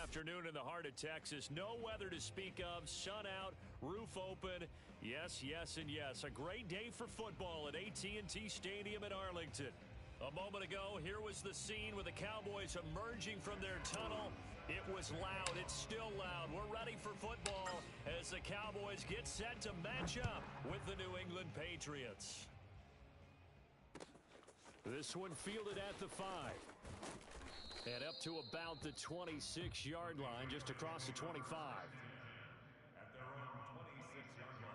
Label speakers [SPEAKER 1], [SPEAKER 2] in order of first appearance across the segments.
[SPEAKER 1] afternoon in the heart of Texas. No weather to speak of. Sun out, roof open. Yes, yes, and yes. A great day for football at AT&T Stadium in Arlington. A moment ago, here was the scene with the Cowboys emerging from their tunnel. It was loud. It's still loud. We're ready for football as the Cowboys get set to match up with the New England Patriots. This one fielded at the 5. And up to about the 26-yard line, just across the 25.
[SPEAKER 2] At their own 26-yard line.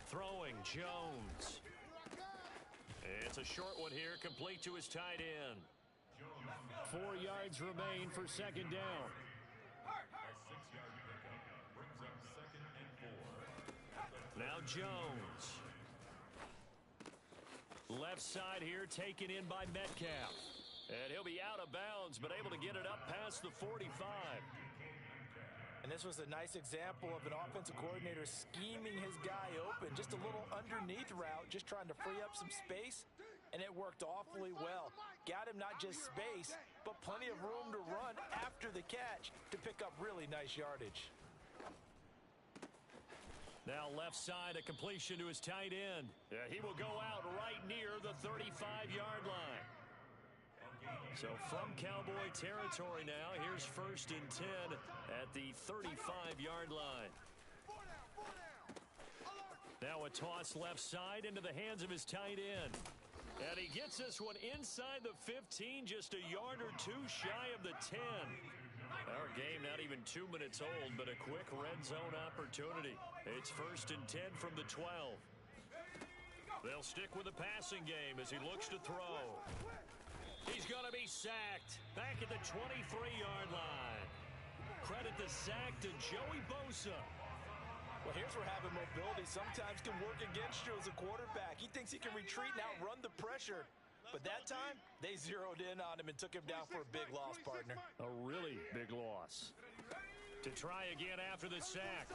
[SPEAKER 1] Throwing Jones. It's a short one here, complete to his tight end. 4 yards remain for second down.
[SPEAKER 2] A 6-yard pickup brings up 2nd and 4.
[SPEAKER 1] Now Jones. Left side here taken in by Metcalf. And he'll be out of bounds, but able to get it up past the 45.
[SPEAKER 3] And this was a nice example of an offensive coordinator scheming his guy open. Just a little underneath route, just trying to free up some space, and it worked awfully well. Got him not just space, but plenty of room to run after the catch to pick up really nice yardage.
[SPEAKER 1] Now left side, a completion to his tight end. He will go out right near the 35-yard line. So from Cowboy territory now, here's 1st and 10 at the 35-yard line. Now a toss left side into the hands of his tight end. And he gets this one inside the 15, just a yard or two shy of the 10. Our game not even 2 minutes old, but a quick red zone opportunity. It's 1st and 10 from the 12. They'll stick with the passing game as he looks to throw. He's going to be sacked back at the 23-yard line. Credit the sack to Joey Bosa.
[SPEAKER 3] Well, here's where having mobility sometimes can work against you as a quarterback. He thinks he can retreat and outrun the pressure. But that time, they zeroed in on him and took him down for a big loss, partner.
[SPEAKER 1] A really big loss. To try again after the sack.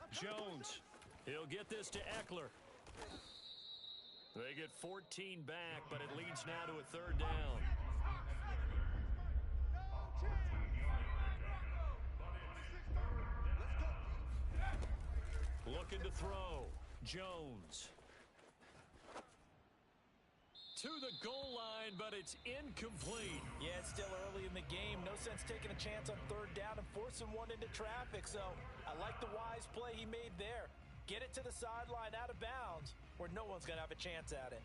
[SPEAKER 1] Jones. He'll get this to Eckler. They get 14 back, but it leads now to a 3rd down. Looking to throw. Jones. To the goal line, but it's incomplete.
[SPEAKER 3] Yeah, it's still early in the game. No sense taking a chance on 3rd down and forcing one into traffic. So I like the wise play he made there. Get it to the sideline out of bounds where no one's going to have a chance at it.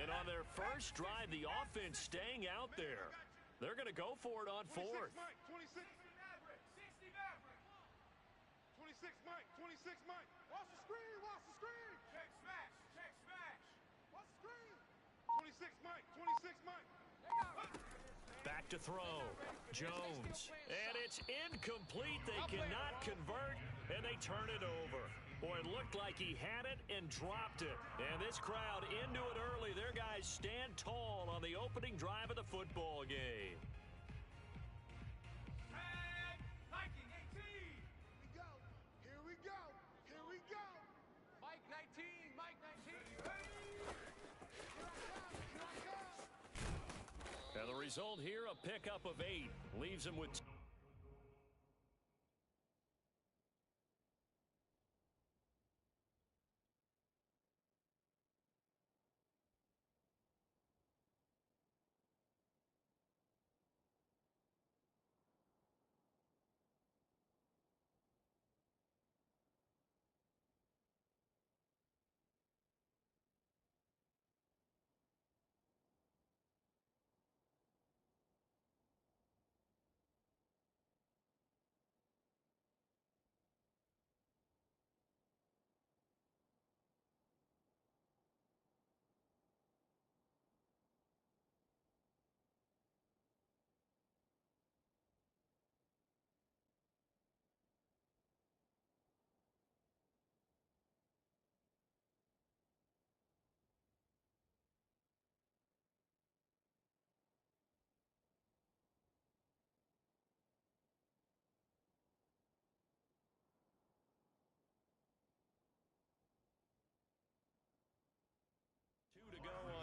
[SPEAKER 1] And on their first drive, the offense staying out there. They're going to go for it on 4th.
[SPEAKER 4] 26 Mike, 26 Mike. Watch the screen, watch the screen. Check smash, check smash. Watch the screen. 26 Mike, 26 Mike.
[SPEAKER 1] Back to throw. Jones. And it's incomplete. They cannot convert, and they turn it over. Boy, it looked like he had it and dropped it. And this crowd into it early. Their guys stand tall on the opening drive of the football game.
[SPEAKER 4] Tag, Viking 18. Here we go, here we go. Mike 19, Mike 19. Ready? Here I come.
[SPEAKER 1] And the result here, a pickup of 8. Leaves him with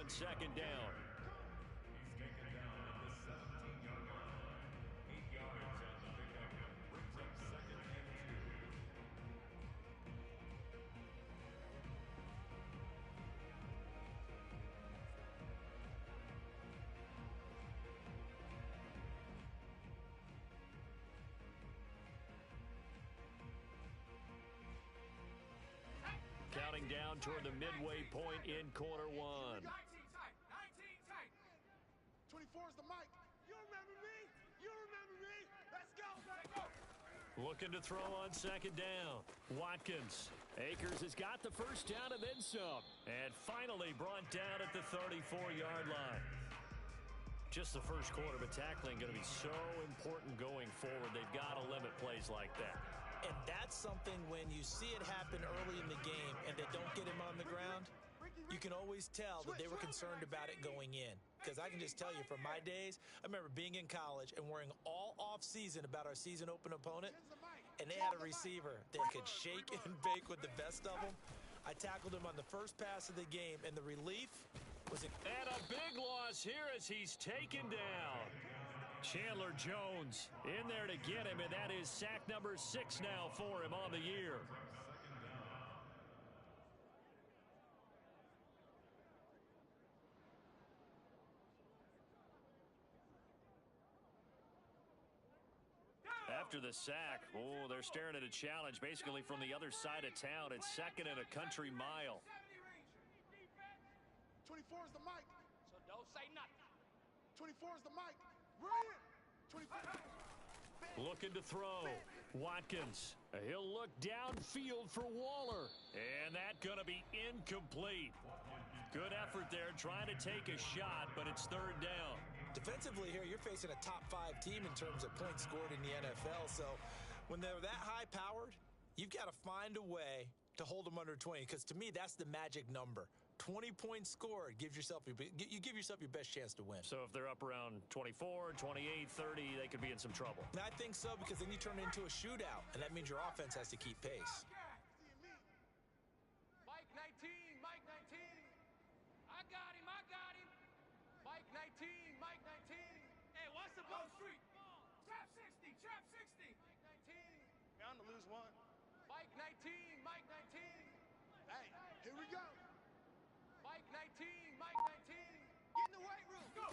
[SPEAKER 1] on second down.
[SPEAKER 2] He's taken down at the 17-yard line. 8 yards on the pickup. Brings up second and 2.
[SPEAKER 1] Counting down toward the midway point in quarter one.
[SPEAKER 4] 19 tight. 19 tight.
[SPEAKER 5] 24 is the mic. You remember me? You remember me? Let's go. Let's go.
[SPEAKER 1] Looking to throw on second down. Watkins. Akers has got the first down and then some. And finally brought down at the 34-yard line. Just the first quarter, but tackling going to be so important going forward. They've got to limit plays like that.
[SPEAKER 3] And that's something when you see it happen early in the game and they don't get him on the ground, you can always tell that they were concerned about it going in. Because I can just tell you from my days, I remember being in college and worrying all off-season about our season open opponent, and they had a receiver that could shake and bake with the best of them. I tackled him on the first pass of the game, and the relief was...
[SPEAKER 1] And a big loss here as he's taken down. Chandler Jones in there to get him, and that is sack number 6 now for him on the year. After the sack, they're staring at a challenge basically from the other side of town. It's second and a country mile.
[SPEAKER 5] 24 is the mic.
[SPEAKER 4] So don't say nothing.
[SPEAKER 5] 24 is the mic. Run it. 24.
[SPEAKER 1] Looking to throw. Watkins. He'll look downfield for Waller. And that's going to be incomplete. Good effort there trying to take a shot, but it's third down.
[SPEAKER 3] Defensively here, you're facing a top-5 team in terms of points scored in the NFL. So when they're that high-powered, you've got to find a way to hold them under 20. Because to me, that's the magic number. 20 points scored gives yourself you give yourself your best chance to win.
[SPEAKER 1] So if they're up around 24, 28, 30, they could be in some trouble.
[SPEAKER 3] And I think so, because then you turn it into a shootout, and that means your offense has to keep pace.
[SPEAKER 4] Mike 19, Mike 19. I got him, I got him. Mike 19, Mike 19. Hey, what's the ball street? Trap 60, trap 60. Mike 19.
[SPEAKER 5] Bound to lose one.
[SPEAKER 4] Mike 19, Mike 19.
[SPEAKER 5] Hey, here we go.
[SPEAKER 4] Mike 19, Mike 19. Get in the weight room. Go.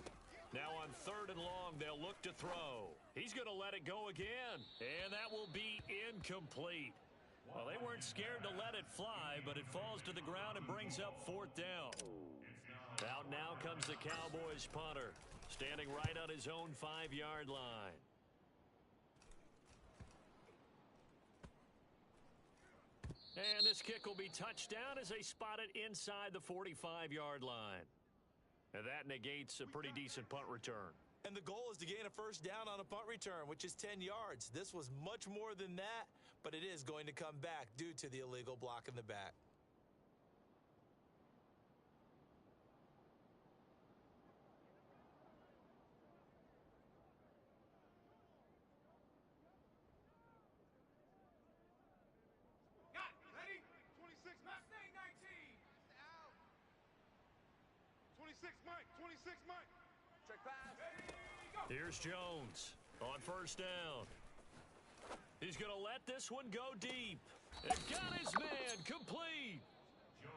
[SPEAKER 1] Now on third and long, they'll look to throw. He's going to let it go again, and that will be incomplete. Well, they weren't scared to let it fly, but it falls to the ground and brings up fourth down. Out now comes the Cowboys punter, standing right on his own 5-yard line. And this kick will be touched down as they spot it inside the 45-yard line. And that negates a pretty decent punt return.
[SPEAKER 3] And the goal is to gain a first down on a punt return, which is 10 yards. This was much more than that, but it is going to come back due to the illegal block in the back.
[SPEAKER 4] Got it. Ready? 26, Mustang 19.
[SPEAKER 5] 26, Mike. 26, Mike.
[SPEAKER 4] Trick pass. Ready, go.
[SPEAKER 1] Here's Jones on first down. He's going to let this one go deep. And got his man complete.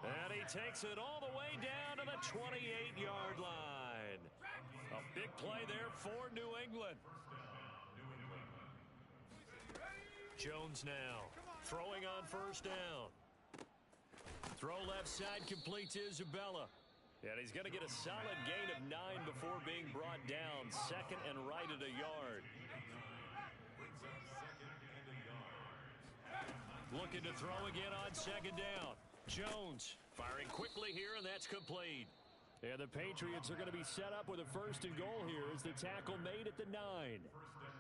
[SPEAKER 1] And he takes it all the way down to the 28-yard line. A big play there for New England. Jones now throwing on first down. Throw left side complete to Isabella. And he's going to get a solid gain of 9 before being brought down. Second and right at a yard. Looking to throw again on second down. Jones firing quickly here, and that's complete. And the Patriots are going to be set up with a first and goal here as the tackle made at the 9.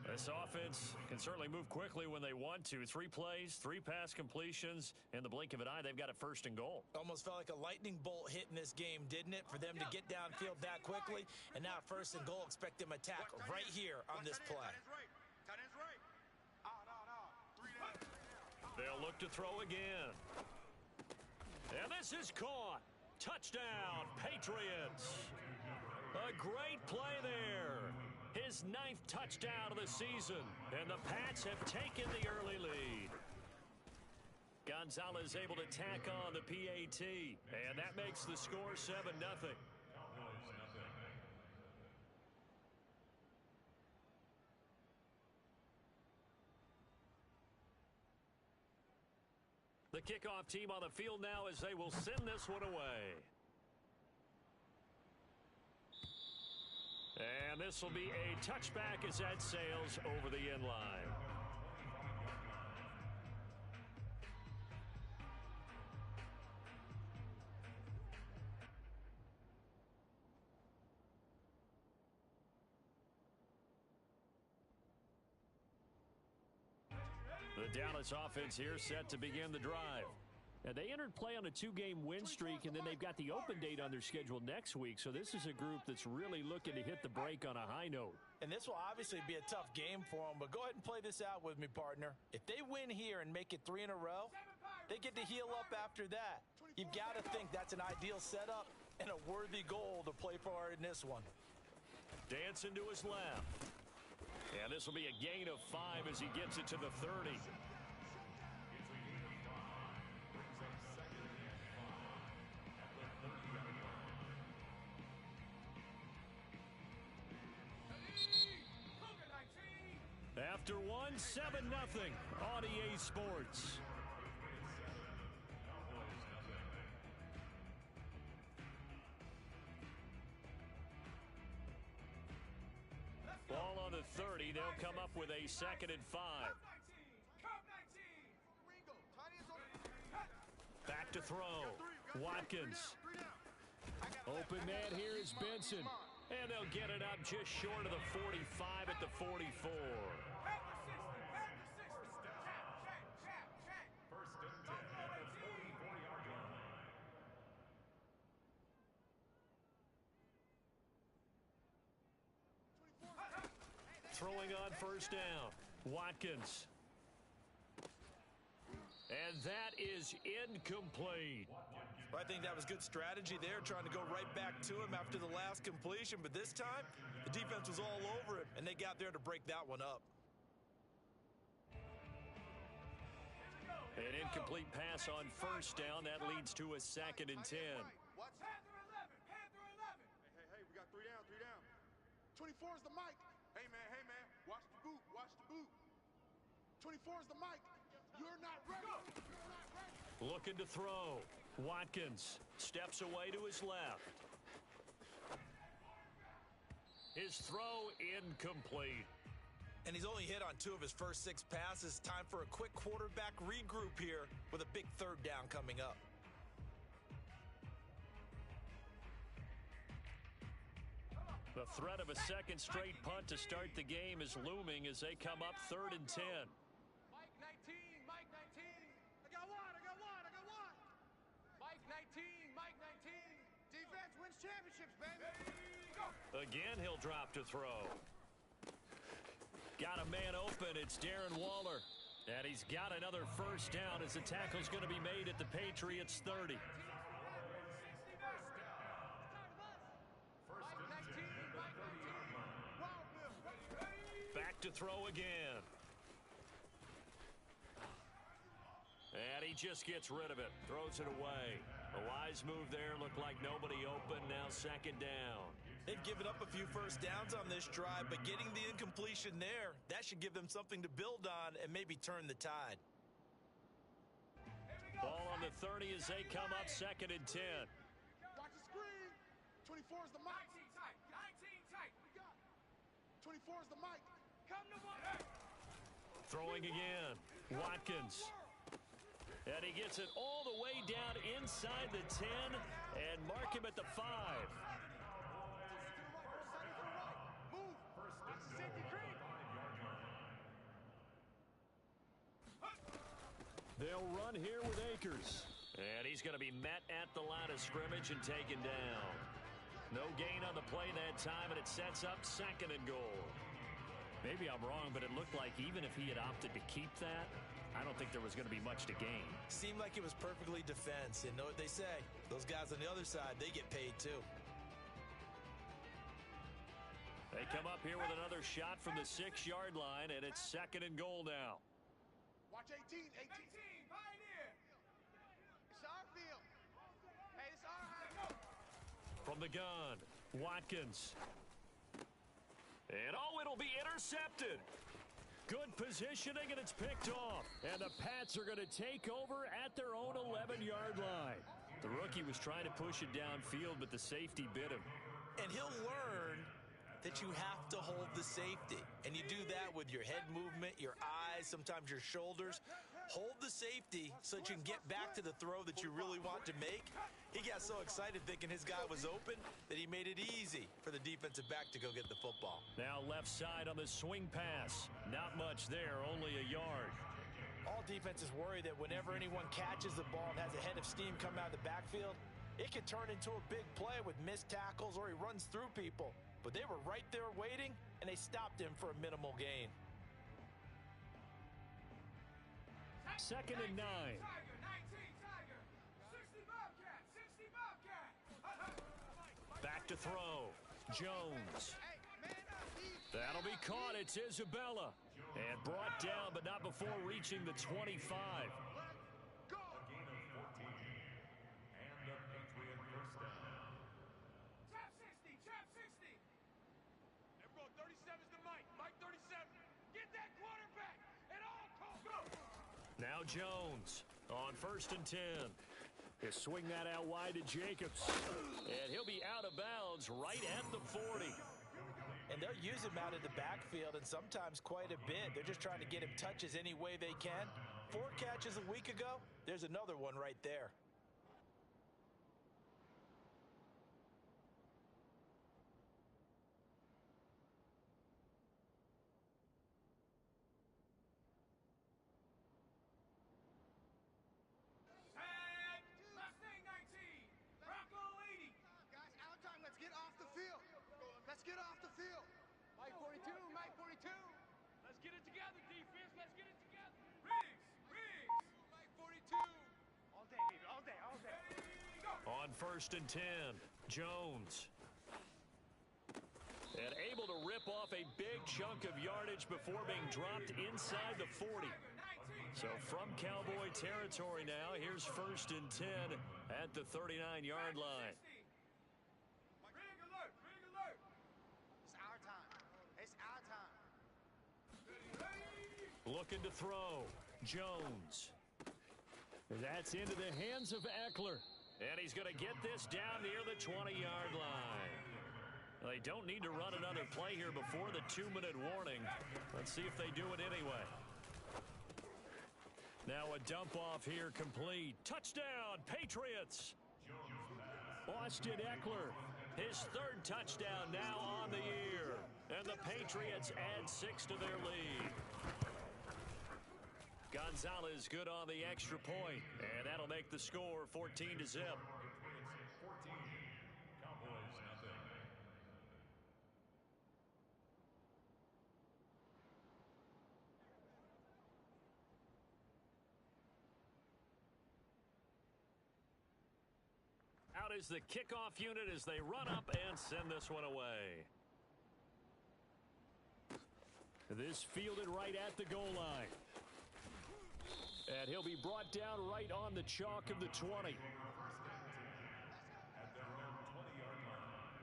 [SPEAKER 1] This offense can certainly move quickly when they want to. 3 plays, 3 pass completions. In the blink of an eye, they've got a first and goal.
[SPEAKER 3] Almost felt like a lightning bolt hit in this game, didn't it? For them to get downfield that quickly. And now first and goal, expect them attack right here on this play.
[SPEAKER 5] Tight end's right. No. 3 down.
[SPEAKER 1] They'll look to throw again. And this is caught. Touchdown, Patriots. A great play there. His 9th touchdown of the season, and the Pats have taken the early lead. Gonzalez able to tack on the PAT, and that makes the score 7-0. The kickoff team on the field now as they will send this one away. And this will be a touchback as that sails over the end line. The Dallas offense here set to begin the drive. And they entered play on a 2-game win streak, and then they've got the open date on their schedule next week. So this is a group that's really looking to hit the break on a high note.
[SPEAKER 3] And this will obviously be a tough game for them, but go ahead and play this out with me, partner. If they win here and make it 3 in a row, they get to heal up after that. You've got to think that's an ideal setup and a worthy goal to play for in this one.
[SPEAKER 1] Dancing to his left. And this will be a gain of 5 as he gets it to the 30. After one, 7-0 on EA Sports. Ball on the 30. They'll come up with a 2nd and 5. Back to throw. Watkins. Open man here is Benson. And they'll get it up just short of the 45 at the 44. Throwing on 1st down. Watkins. And that is incomplete.
[SPEAKER 3] I think that was good strategy there, trying to go right back to him after the last completion. But this time, the defense was all over him, and they got there to break that one up.
[SPEAKER 1] An incomplete pass on 1st down. That leads to a 2nd and 10.
[SPEAKER 5] Hey, we got 3 down, 3 down. 24 is the mic. Hey, man, watch the boot, watch the boot. 24 is the mic. You're not ready. You're not ready.
[SPEAKER 1] Looking to throw. Watkins steps away to his left. His throw incomplete.
[SPEAKER 3] And he's only hit on 2 of his first 6 passes. Time for a quick quarterback regroup here with a big 3rd down coming up.
[SPEAKER 1] The threat of a 2nd straight punt to start the game is looming as they come up 3rd and 10.
[SPEAKER 4] Mike 19, Mike 19. I got one. Mike 19, Mike 19. Defense wins championships, baby. Go.
[SPEAKER 1] Again, he'll drop to throw. Got a man open. It's Darren Waller. And he's got another 1st down as the tackle's going to be made at the Patriots 30. Back to throw again. And he just gets rid of it. Throws it away. A wise move there. Looked like nobody open. Now 2nd down.
[SPEAKER 3] They've given up a few 1st downs on this drive, but getting the incompletion there, that should give them something to build on and maybe turn the tide.
[SPEAKER 1] Ball on the 30 as they come up 2nd and 10.
[SPEAKER 5] Watch the screen. 24 is the mic.
[SPEAKER 4] 19 tight.
[SPEAKER 5] 24 is the mic.
[SPEAKER 4] Come to one.
[SPEAKER 1] Throwing again. Watkins. And he gets it all the way down inside the 10 and mark him at the 5.
[SPEAKER 5] Move.
[SPEAKER 4] Safety creep.
[SPEAKER 1] They'll run here with Akers. And he's going to be met at the line of scrimmage and taken down. No gain on the play that time, and it sets up 2nd and goal. Maybe I'm wrong, but it looked like even if he had opted to keep that, I don't think there was going to be much to gain.
[SPEAKER 3] Seemed like it was perfectly defense. And know what they say? Those guys on the other side, they get paid too.
[SPEAKER 1] They come up here with another shot from the 6-yard line, and it's 2nd and goal now.
[SPEAKER 5] Watch 18, 18.
[SPEAKER 4] Pioneer.
[SPEAKER 5] It's our field. Hey, it's our house.
[SPEAKER 1] From the gun, Watkins. And it'll be intercepted. Good positioning, and it's picked off. And the Pats are going to take over at their own 11-yard line. The rookie was trying to push it downfield, but the safety bit him.
[SPEAKER 3] And he'll learn that you have to hold the safety. And you do that with your head movement, your eyes, sometimes your shoulders. Hold the safety so that you can get back to the throw that you really want to make. He got so excited thinking his guy was open that he made it easy for the defensive back to go get the football.
[SPEAKER 1] Now left side on the swing pass. Not much there, only a yard.
[SPEAKER 3] All defenses worry that whenever anyone catches the ball and has a head of steam come out of the backfield, it can turn into a big play with missed tackles or he runs through people. But they were right there waiting, and they stopped him for a minimal gain.
[SPEAKER 1] 2nd and 9.
[SPEAKER 4] Tiger, 19, Tiger. 60 Bobcat, 60 Bobcat.
[SPEAKER 1] Back to throw. Jones.
[SPEAKER 5] Hey, man up, D.
[SPEAKER 1] That'll be caught. It's Isabella. And brought down, but not before reaching the 25.
[SPEAKER 5] Go.
[SPEAKER 2] A gain of 14. And the Patriot first down.
[SPEAKER 4] Trap 60, trap 60.
[SPEAKER 5] There we go. 37's the Mike. Mike 37. Get that quarterback. And all call. Go.
[SPEAKER 1] Now Jones on 1st and 10. He'll swing that out wide to Jacobs. And he'll be out of bounds right at the 40.
[SPEAKER 3] And they'll use him out of the backfield, and sometimes quite a bit. They're just trying to get him touches any way they can. 4 catches a week ago. There's another one right there.
[SPEAKER 4] Tag. Mustang 19. Bronco 80.
[SPEAKER 5] Guys, out of time. Let's get off the field. Let's get off the field.
[SPEAKER 4] Mike 42, Mike 42. Let's get it together, defense. Let's get it together. Riggs.
[SPEAKER 5] Mike 42.
[SPEAKER 4] All day, baby. All day, all day. Go.
[SPEAKER 1] On 1st and 10, Jones. And able to rip off a big chunk of yardage before being dropped inside the 40. So from Cowboy territory now, here's 1st and 10 at the 39-yard line.
[SPEAKER 4] Rig alert, rig alert.
[SPEAKER 5] It's our time. It's our time.
[SPEAKER 1] Looking to throw. Jones. That's into the hands of Eckler. And he's going to get this down near the 20-yard line. They don't need to run another play here before the 2-minute warning. Let's see if they do it anyway. Now a dump off here complete. Touchdown, Patriots. Austin Eckler, his 3rd touchdown now on the year. And the Patriots add 6 to their lead. Gonzalez good on the extra point, and that'll make the score 14-0.
[SPEAKER 2] Patriots 14. Cowboys nothing.
[SPEAKER 1] Out is the kickoff unit as they run up and send this one away. This fielded right at the goal line. And he'll be brought down right on the chalk of the 20.
[SPEAKER 2] At their own 20-yard line.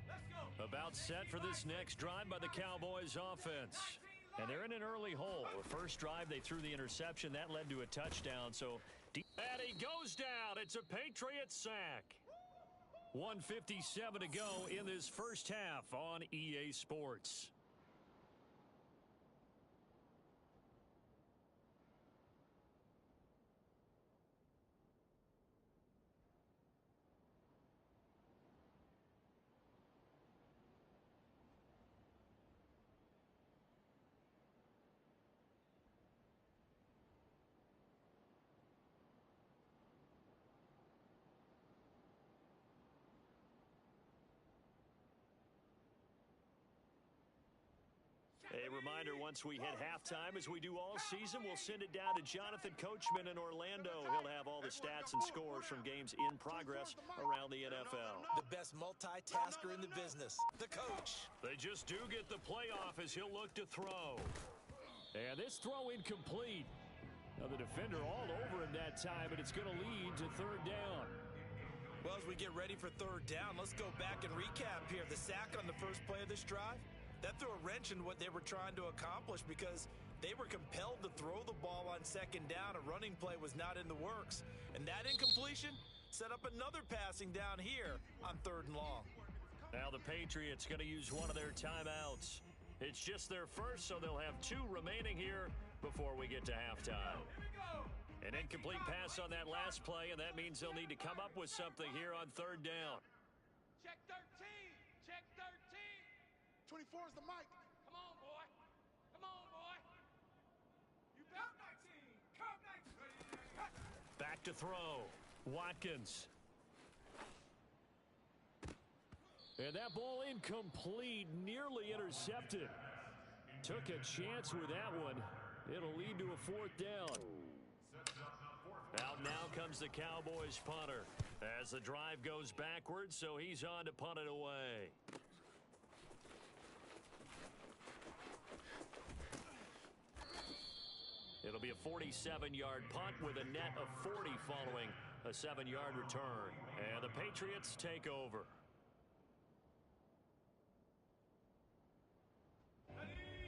[SPEAKER 4] Let's go.
[SPEAKER 1] About set for this next drive by the Cowboys offense. And they're in an early hole. The first drive, they threw the interception. That led to a touchdown. And he goes down. It's a Patriot sack. 1:57 to go in this first half on EA Sports. reminder, once we hit halftime, as we do all season, we'll send it down to Jonathan Coachman in Orlando. He'll have all the stats and scores from games in progress around the NFL.
[SPEAKER 3] The best multitasker in the business, the coach.
[SPEAKER 1] They just do get the playoff as he'll look to throw. And this throw incomplete. Now the defender all over him that time, and it's going to lead to third down.
[SPEAKER 3] Well, as we get ready for third down, let's go back and recap here. The sack on the first play of this drive, that threw a wrench in what they were trying to accomplish because they were compelled to throw the ball on second down. A running play was not in the works. And that incompletion set up another passing down here on third and long.
[SPEAKER 1] Now the Patriots going to use one of their timeouts. It's just their first, so they'll have 2 remaining here before we get to halftime. An incomplete pass on that last play, and that means they'll need to come up with something here on third down.
[SPEAKER 4] Check 13. Check 13.
[SPEAKER 5] 24 is the mic.
[SPEAKER 4] Come on, boy. Come on, boy. You got 19. Come 19.
[SPEAKER 1] Back to throw. Watkins. And that ball incomplete, nearly intercepted. Took a chance with that one. It'll lead to a fourth down. Out now comes the Cowboys punter as the drive goes backwards, so he's on to punt it away. It'll be a 47-yard punt with a net of 40 following a 7-yard return. And the Patriots take over.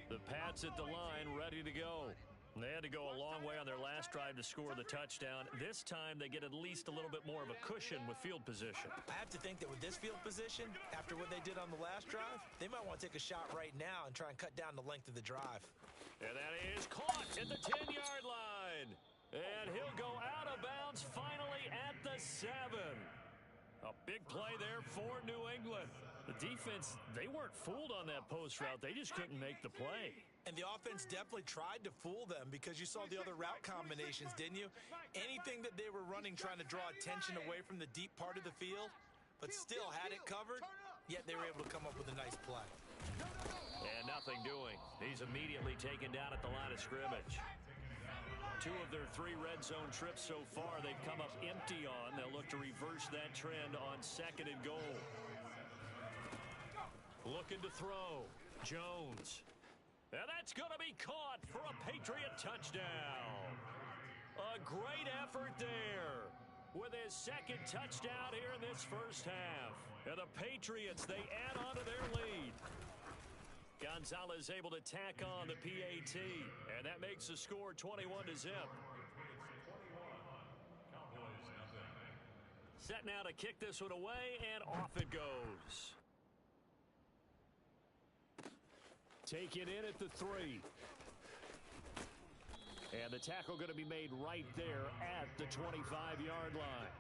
[SPEAKER 1] The Pats at the line, ready to go. They had to go a long way on their last drive to score the touchdown. This time, they get at least a little bit more of a cushion with field position.
[SPEAKER 3] I have to think that with this field position, after what they did on the last drive, they might want to take a shot right now and try and cut down the length of the drive.
[SPEAKER 1] And that is caught at the 10-yard line. And he'll go out of bounds finally at the 7. A big play there for New England. The defense, they weren't fooled on that post route. They just couldn't make the play.
[SPEAKER 3] And the offense definitely tried to fool them because you saw the other route combinations, didn't you? Anything that they were running trying to draw attention away from the deep part of the field, but still had it covered, yet they were able to come up with a nice play.
[SPEAKER 1] And nothing doing. He's immediately taken down at the line of scrimmage. 2 of their 3 red zone trips so far they've come up empty on. They'll look to reverse that trend on 2nd and goal. Looking to throw. Jones. And that's going to be caught for a Patriot touchdown. A great effort there with his 2nd touchdown here in this first half. And the Patriots, they add on to their lead. Gonzalez able to tack on the PAT, and that makes the score 21-0. Set now to kick this one away, and off it goes. Take it in at the 3. And the tackle going to be made right there at the 25-yard line.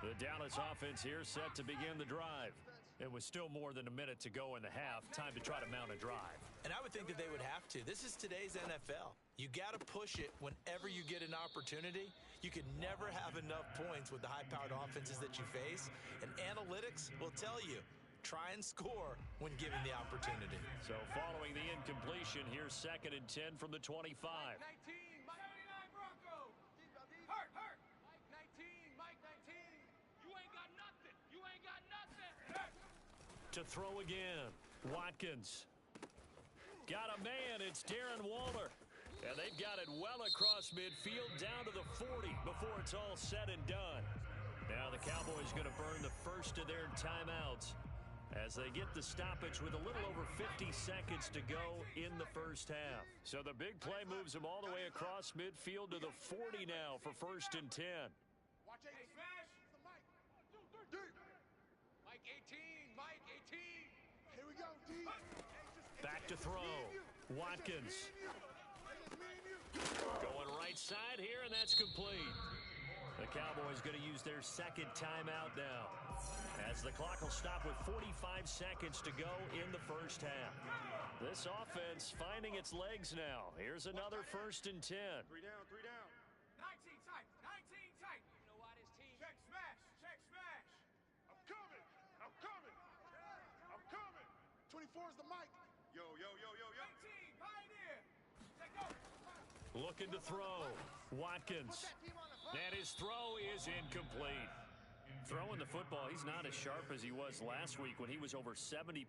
[SPEAKER 1] The Dallas offense here set to begin the drive. It was still more than a minute to go in the half. Time to try to mount a drive.
[SPEAKER 3] And I would think that they would have to. This is today's NFL. You got to push it whenever you get an opportunity. You can never have enough points with the high-powered offenses that you face. And analytics will tell you, try and score when given the opportunity.
[SPEAKER 1] So following the incompletion, here's 2nd and 10 from the 25.
[SPEAKER 4] Mike 19, Mike 79 Broncos. Hurt, hurt. Mike 19, Mike 19. You ain't got nothing. You ain't got nothing.
[SPEAKER 1] To throw again. Watkins. Got a man. It's Darren Waller. And they've got it well across midfield down to the 40 before it's all said and done. Now the Cowboys going to burn the first of their timeouts as they get the stoppage with a little over 50 seconds to go in the first half. So the big play moves them all the way across midfield to the 40 now for 1st and 10.
[SPEAKER 5] Watch 8.
[SPEAKER 4] Smash.
[SPEAKER 5] The mic.
[SPEAKER 4] Mike 18, Mike 18.
[SPEAKER 5] Here we go, D.
[SPEAKER 1] Back to throw. Watkins. Going right side here, and that's complete. The Cowboys going to use their 2nd timeout now, as the clock will stop with 45 seconds to go in the first half. This offense finding its legs now. Here's another 1st and 10.
[SPEAKER 5] 3 down, 3 down.
[SPEAKER 4] 19 tight, 19 tight. You know why this team? Check smash, check smash.
[SPEAKER 5] coming. I'm coming. I'm coming. 24 is the mic. Yo, yo, yo, yo, yo.
[SPEAKER 4] 19, Pioneer. Take go.
[SPEAKER 1] Looking to throw. Watkins. And his throw is incomplete. Throwing the football, he's not as sharp as he was last week when he was over 70%.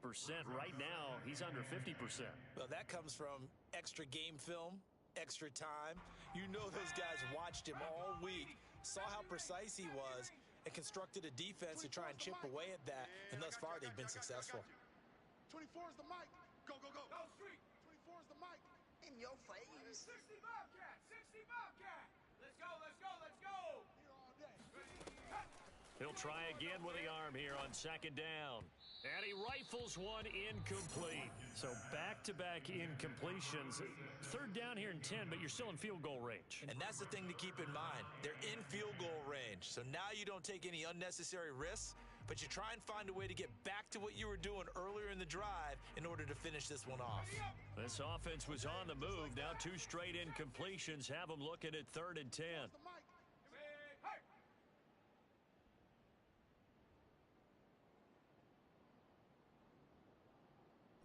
[SPEAKER 1] Right now, he's under 50%.
[SPEAKER 3] Well, that comes from extra game film, extra time. You know those guys watched him all week, saw how precise he was, and constructed a defense to try and chip away at that, and thus far they've been successful.
[SPEAKER 5] 24 is the mic. Go, go, go.
[SPEAKER 4] Go street.
[SPEAKER 5] 24 is the mic.
[SPEAKER 6] In your face.
[SPEAKER 4] 60 Bobcat. 60 Bobcat. Let's go, let's go, let's go.
[SPEAKER 5] Here all day.
[SPEAKER 1] He'll try again with the arm here on second down. And he rifles one incomplete. So back-to-back incompletions. Third down here in 10, but you're still in field goal range.
[SPEAKER 3] And that's the thing to keep in mind. They're in field goal range. So now you don't take any unnecessary risks, but you try and find a way to get back to what you were doing earlier in the drive in order to finish this one off.
[SPEAKER 1] This offense was on the move. Now 2 straight incompletions have them looking at 3rd and 10.
[SPEAKER 5] The mic.
[SPEAKER 4] Hey.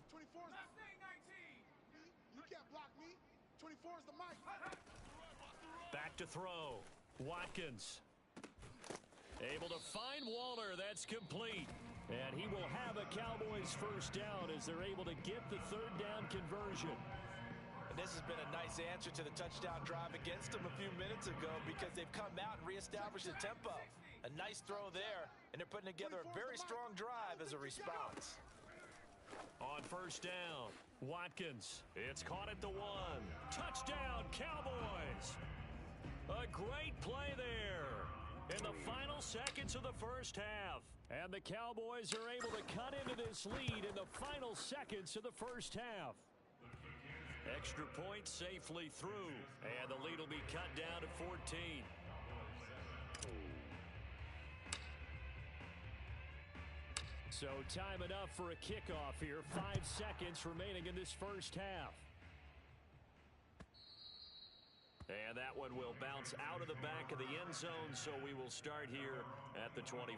[SPEAKER 5] 24 is
[SPEAKER 4] Mustang 19.
[SPEAKER 5] me. You can't block me. 24 is the mic.
[SPEAKER 1] Back to throw. Watkins. Able to find Waller. That's complete. And he will have a Cowboys first down as they're able to get the 3rd down conversion.
[SPEAKER 3] And this has been a nice answer to the touchdown drive against them a few minutes ago because they've come out and reestablished the tempo. A nice throw there, and they're putting together a very strong drive as a response.
[SPEAKER 1] On first down, Watkins. It's caught at the 1. Touchdown, Cowboys! A great play there in the final seconds of the first half. And the Cowboys are able to cut into this lead in the final seconds of the first half. Extra point safely through, and the lead will be cut down to 14. So time enough for a kickoff here. 5 seconds remaining in this first half. And that one will bounce out of the back of the end zone, so we will start here at the 25.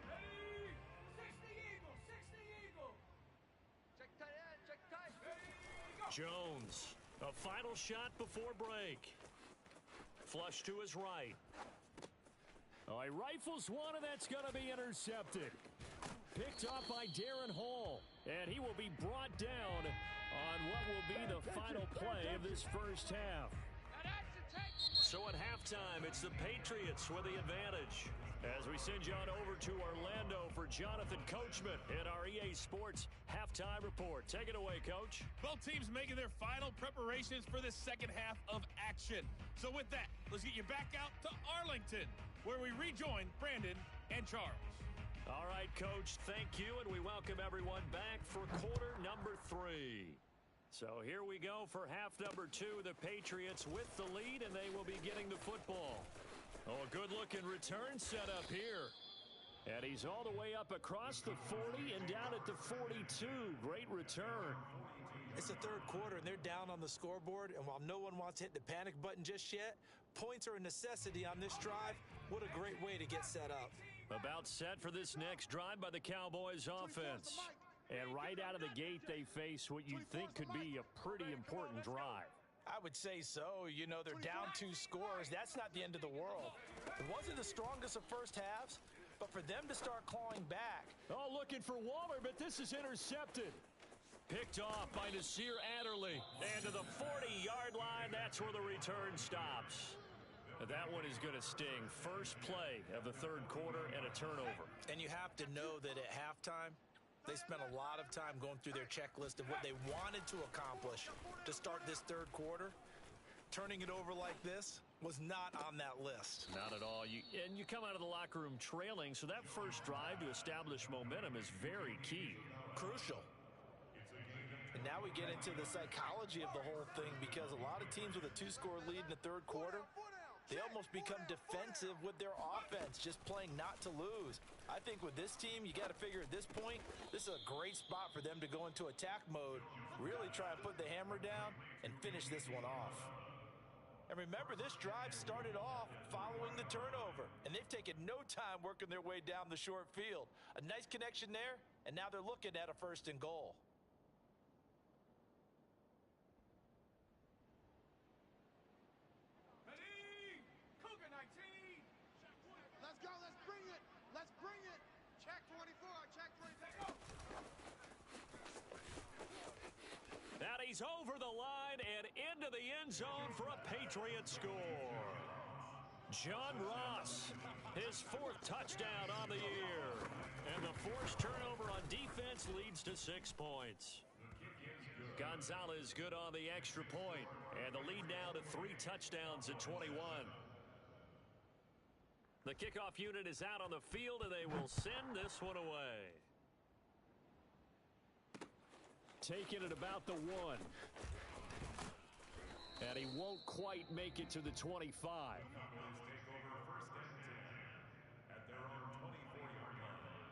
[SPEAKER 4] Ready. 60 Eagle. 60 Eagle.
[SPEAKER 6] Check tight end, check tight.
[SPEAKER 4] Ready. Go.
[SPEAKER 1] Jones, a final shot before break. Flush to his right. Oh, he rifles one, and that's going to be intercepted. Picked off by Darren Hall, and he will be brought down on what will be the final play of this first half.
[SPEAKER 4] Now that's the take.
[SPEAKER 1] So at halftime, it's the Patriots with the advantage. As we send you on over to Orlando for Jonathan Coachman in our EA Sports Halftime Report. Take it away, Coach.
[SPEAKER 7] Both teams making their final preparations for the second half of action. So with that, let's get you back out to Arlington, where we rejoin Brandon and Charles.
[SPEAKER 1] All right, Coach, thank you, and we welcome everyone back for quarter number 3. So here we go for half number 2. The Patriots with the lead, and they will be getting the football. Oh, a good-looking return set up here. And he's all the way up across the 40 and down at the 42. Great return.
[SPEAKER 3] It's the third quarter, and they're down on the scoreboard, and while no one wants to hit the panic button just yet, points are a necessity on this drive. What a great way to get set up.
[SPEAKER 1] About set for this next drive by the Cowboys offense. And right out of the gate, they face what you'd think could be a pretty important drive.
[SPEAKER 3] I would say so. You know, they're down 2 scores. That's not the end of the world. It wasn't the strongest of first halves, but for them to start clawing back.
[SPEAKER 1] Oh, looking for Waller, but this is intercepted. Picked off by Nasir Adderley. And to the 40-yard line, that's where the return stops. That one is going to sting. First play of the third quarter and a turnover.
[SPEAKER 3] And you have to know that at halftime, they spent a lot of time going through their checklist of what they wanted to accomplish to start this third quarter. Turning it over like this was not on that list.
[SPEAKER 1] Not at all. And you come out of the locker room trailing, so that first drive to establish momentum is very key.
[SPEAKER 3] Crucial. And now we get into the psychology of the whole thing because a lot of teams with a 2-score lead in the third quarter, they almost become defensive with their offense, just playing not to lose. I think with this team, you got to figure at this point, this is a great spot for them to go into attack mode, really try and put the hammer down and finish this one off. And remember, this drive started off following the turnover, and they've taken no time working their way down the short field. A nice connection there, and now they're looking at a 1st and goal.
[SPEAKER 4] Ready? Cougar 19.
[SPEAKER 5] Let's go, let's bring it. Let's bring it.
[SPEAKER 6] Check 24, check 24.
[SPEAKER 1] And he's over the line and into the end zone for a Patriot score. John Ross, his 4th touchdown on the year. And the forced turnover on defense leads to 6 points. Gonzalez good on the extra point. And the lead now to 3 touchdowns at 21. The kickoff unit is out on the field, and they will send this one away. Taking it about the 1. And he won't quite make it to the 25.
[SPEAKER 2] Take over 1st and 10 at their own 24-yard line.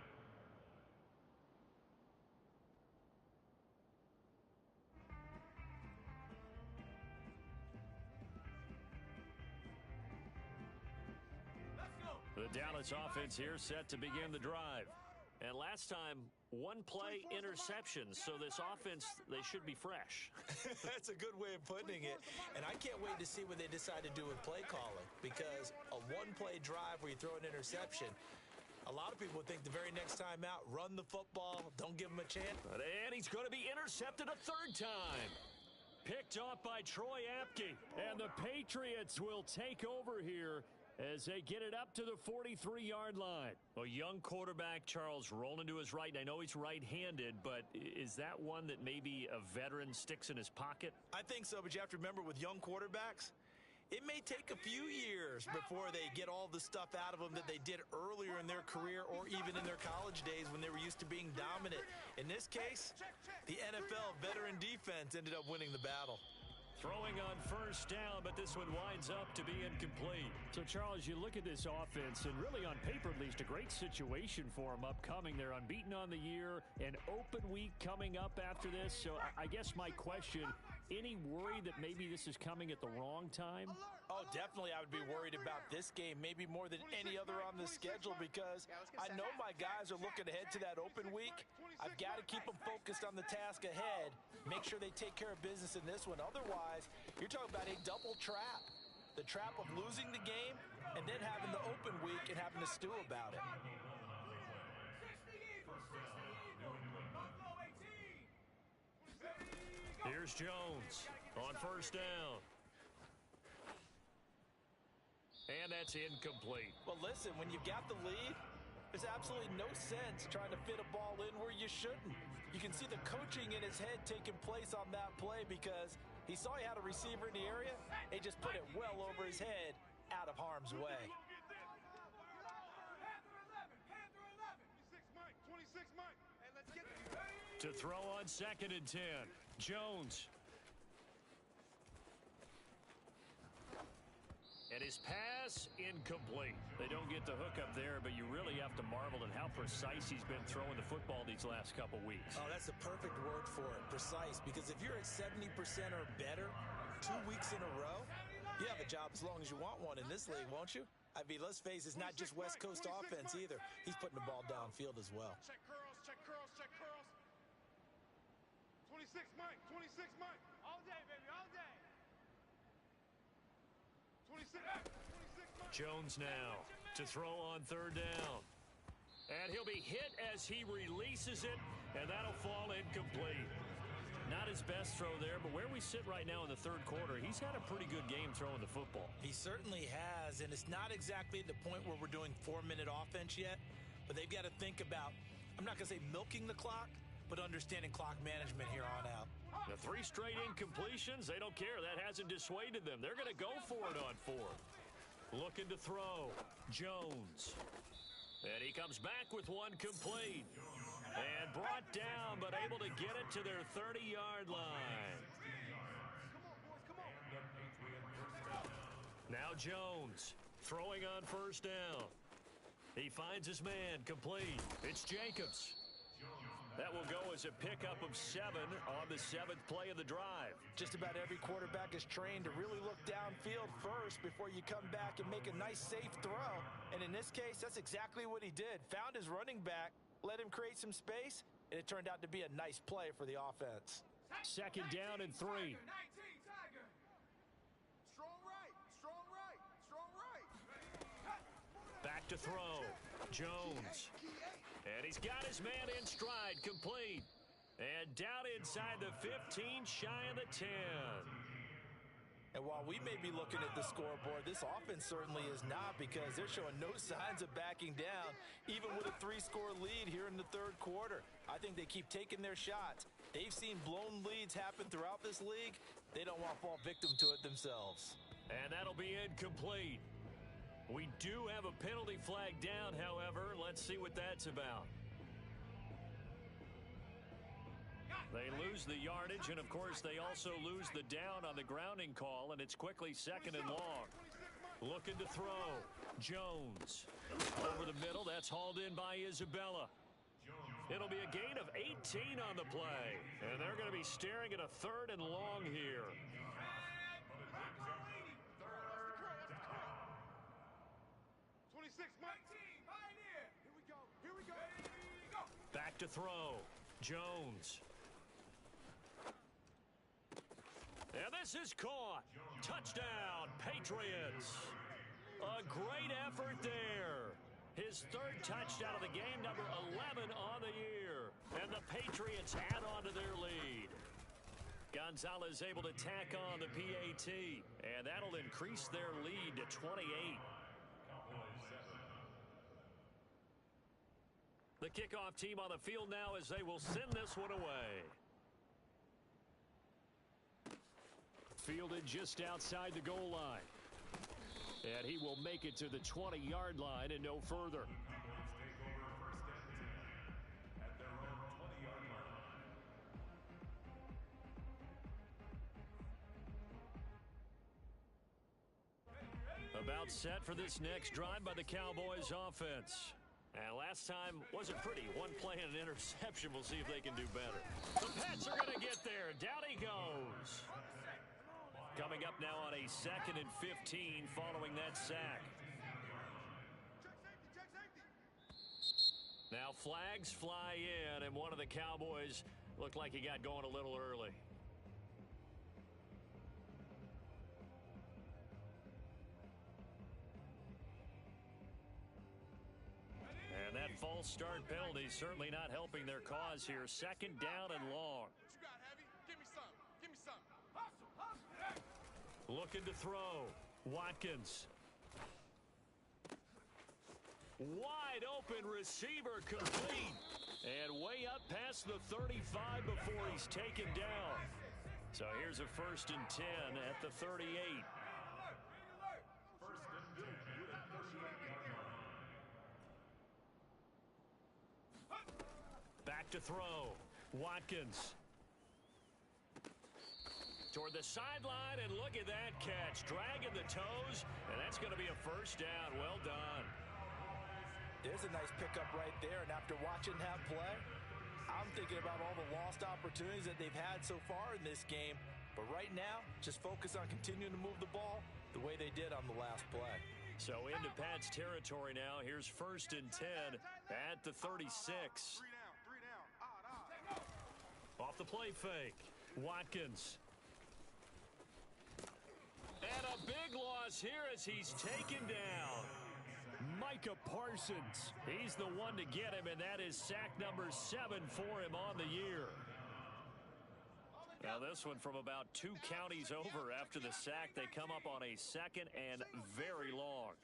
[SPEAKER 4] Let's go.
[SPEAKER 1] The Dallas offense here set to begin the drive. And last time, 1 play interception, so this offense, they should be fresh.
[SPEAKER 3] That's a good way of putting it. And I can't wait to see what they decide to do with play calling, because a 1-play drive where you throw an interception, a lot of people think the very next time out, run the football, don't give them a chance.
[SPEAKER 1] And he's going to be intercepted a 3rd time. Picked off by Troy Apke. And the Patriots will take over here as they get it up to the 43-yard line. A young quarterback, Charles, rolling to his right. I know he's right-handed, but is that one that maybe a veteran sticks in his pocket?
[SPEAKER 3] I think so, but you have to remember with young quarterbacks, it may take a few years before they get all the stuff out of them that they did earlier in their career or even in their college days when they were used to being dominant. In this case, the NFL veteran defense ended up winning the battle.
[SPEAKER 1] Throwing on 1st down, but this one winds up to be incomplete. So, Charles, you look at this offense, and really on paper at least, a great situation for them upcoming. They're unbeaten on the year, an open week coming up after this. So I guess my question, any worry that maybe this is coming at the wrong time?
[SPEAKER 3] Oh, definitely I would be worried about this game, maybe more than any other on the schedule, because I know my guys are looking ahead to that open week. I've got to keep them focused on the task ahead, make sure they take care of business in this one. Otherwise, you're talking about a double trap. The trap of losing the game and then having the open week and having to stew about it.
[SPEAKER 1] Here's Jones on 1st down. And that's incomplete.
[SPEAKER 3] Well, listen, when you've got the lead, there's absolutely no sense trying to fit a ball in where you shouldn't. You can see the coaching in his head taking place on that play because he saw he had a receiver in the area. He just put it well over his head out of harm's way.
[SPEAKER 1] To throw on 2nd and 10. Jones. And his pass incomplete. They don't get the hook up there, but you really have to marvel at how precise he's been throwing the football these last couple weeks.
[SPEAKER 3] Oh, that's a perfect word for it, precise, because if you're at 70% or better 2 weeks in a row, you have a job as long as you want one in this league, won't you? I mean, let's face it, it's not just West Coast offense either. He's putting the ball downfield as well.
[SPEAKER 5] Check curls, check curls, check curls. 26, Mike, 26, Mike.
[SPEAKER 4] All day, baby, all day.
[SPEAKER 5] 26, 26, Mike.
[SPEAKER 1] Jones now to throw on 3rd down. And he'll be hit as he releases it, and that'll fall incomplete. Not his best throw there, but where we sit right now in the 3rd quarter, he's had a pretty good game throwing the football.
[SPEAKER 3] He certainly has, and it's not exactly at the point where we're doing 4-minute offense yet, but they've got to think about, I'm not going to say milking the clock, but understanding clock management here on out.
[SPEAKER 1] The 3 straight incompletions, they don't care. That hasn't dissuaded them. They're going to go for it on 4th. Looking to throw. Jones. And he comes back with one complete. And brought down, but able to get it to their 30-yard line. Now Jones throwing on 1st down. He finds his man, complete. It's Jacobs. That will go as a pickup of 7 on the 7th play of the drive.
[SPEAKER 3] Just about every quarterback is trained to really look downfield first before you come back and make a nice, safe throw. And in this case, that's exactly what he did. Found his running back, let him create some space, and it turned out to be a nice play for the offense.
[SPEAKER 1] 2nd down and 3.
[SPEAKER 4] 19, Tiger.
[SPEAKER 5] Strong right, strong right, strong right.
[SPEAKER 1] Back to throw. Jones. And he's got his man in stride, complete. And down inside the 15, shy of the 10.
[SPEAKER 3] And while we may be looking at the scoreboard, this offense certainly is not, because they're showing no signs of backing down, even with a 3-score lead here in the 3rd quarter. I think they keep taking their shots. They've seen blown leads happen throughout this league. They don't want to fall victim to it themselves.
[SPEAKER 1] And that'll be incomplete. We do have a penalty flag down, however. Let's see what that's about. They lose the yardage, and of course they also lose the down on the grounding call, and it's quickly 2nd and long. Looking to throw. Jones. Over the middle, that's hauled in by Isabella. It'll be a gain of 18 on the play, and they're going to be staring at a 3rd and long here.
[SPEAKER 5] 26, Mike.
[SPEAKER 4] Pioneer.
[SPEAKER 5] Here we go, here we go.
[SPEAKER 1] Back to throw. Jones. And this is caught. Touchdown, Patriots. A great effort there. His 3rd touchdown of the game, number 11 on the year. And the Patriots add on to their lead. Gonzalez able to tack on the PAT. And that'll increase their lead to 28. The kickoff team on the field now as they will send this one away. Fielded just outside the goal line. And he will make it to the 20-yard line and no further. About set for this next drive by the Cowboys offense. And last time wasn't pretty. One play and an interception. We'll see if they can do better. The Pats are going to get there. Down he goes. Coming up now on a 2nd and 15 following that sack.
[SPEAKER 5] Check safety.
[SPEAKER 1] Now flags fly in, and one of the Cowboys looked like he got going a little early. And that false start penalty certainly not helping their cause here. 2nd down and long.
[SPEAKER 5] What you got, Heavy? Give me some. Give me some.
[SPEAKER 1] Looking to throw. Watkins. Wide open receiver, complete. And way up past the 35 before he's taken down. So here's a 1st and 10 at the 38. Back to throw. Watkins. Toward the sideline, and look at that catch. Dragging the toes, and that's going to be a 1st down. Well done.
[SPEAKER 3] There's a nice pickup right there, and after watching that play, I'm thinking about all the lost opportunities that they've had so far in this game. But right now, just focus on continuing to move the ball the way they did on the last play.
[SPEAKER 1] So into Pat's territory now. Here's 1st and 10 at the 36.
[SPEAKER 5] 3 down. Odd.
[SPEAKER 1] Off the play fake. Watkins. And a big loss here as he's taken down. Micah Parsons. He's the one to get him, and that is sack number 7 for him on the year. Now this one from about 2 counties over after the sack. They come up on a 2nd and very long.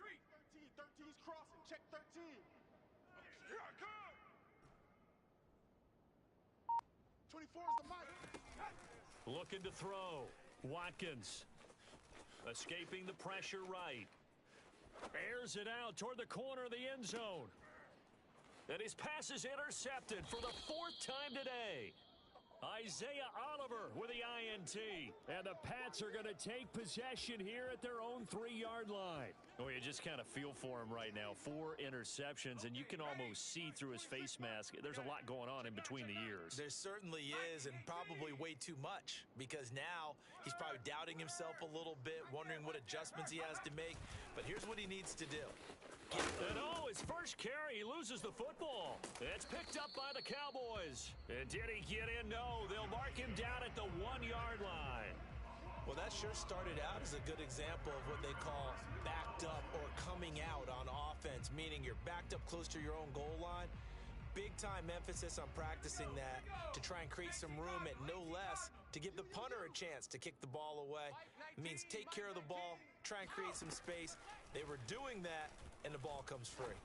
[SPEAKER 5] 13's crossing. Check 13. Here I come. 24 is the mic.
[SPEAKER 1] Looking to throw. Watkins. Escaping the pressure right. Airs it out toward the corner of the end zone. And his pass is intercepted for the 4th time today. Isaiah Oliver with the INT. And the Pats are going to take possession here at their own 3-yard line. Oh, you just kind of feel for him right now. 4 interceptions, and you can almost see through his face mask. There's a lot going on in between the ears.
[SPEAKER 3] There certainly is, and probably way too much, because now he's probably doubting himself a little bit, wondering what adjustments he has to make. But here's what he needs to do.
[SPEAKER 1] And oh, his first carry, he loses the football. It's picked up by the Cowboys. And did he get in? No, they'll mark him down at the 1-yard line.
[SPEAKER 3] Well, that sure started out as a good example of what they call backed up or coming out on offense, meaning you're backed up close to your own goal line. Big-time emphasis on practicing that to try and create some room at no less to give the punter a chance to kick the ball away. It means take care of the ball, try and create some space. They were doing that, and the ball comes free.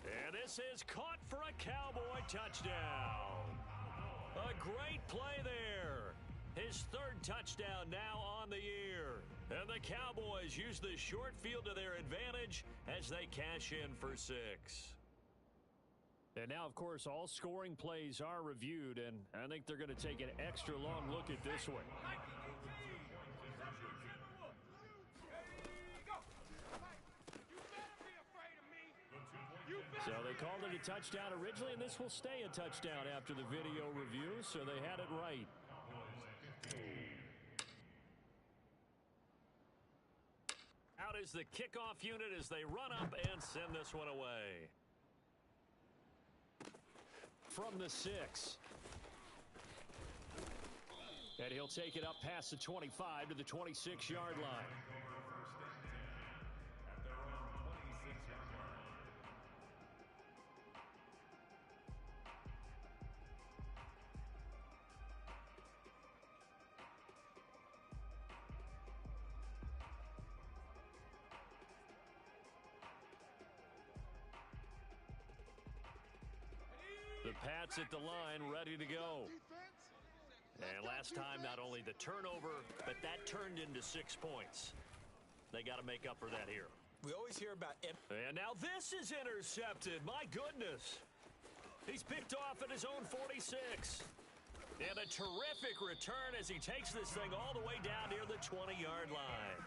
[SPEAKER 1] And this is caught for a Cowboy touchdown. A great play there. His 3rd touchdown now on the year. And the Cowboys use the short field to their advantage as they cash in for 6. And now, of course, all scoring plays are reviewed, and I think they're going to take an extra long look at this one. So they called it a touchdown originally, and this will stay a touchdown after the video review, so they had it right. Out is the kickoff unit as they run up and send this one away. From the 6. And he'll take it up past the 25 to the 26-yard line. The Pats at the line, ready to go. And last time, not only the turnover, but that turned into 6 points. They got to make up for that here.
[SPEAKER 3] We always hear about...
[SPEAKER 1] And now this is intercepted. My goodness. He's picked off at his own 46. And a terrific return as he takes this thing all the way down near the 20-yard line.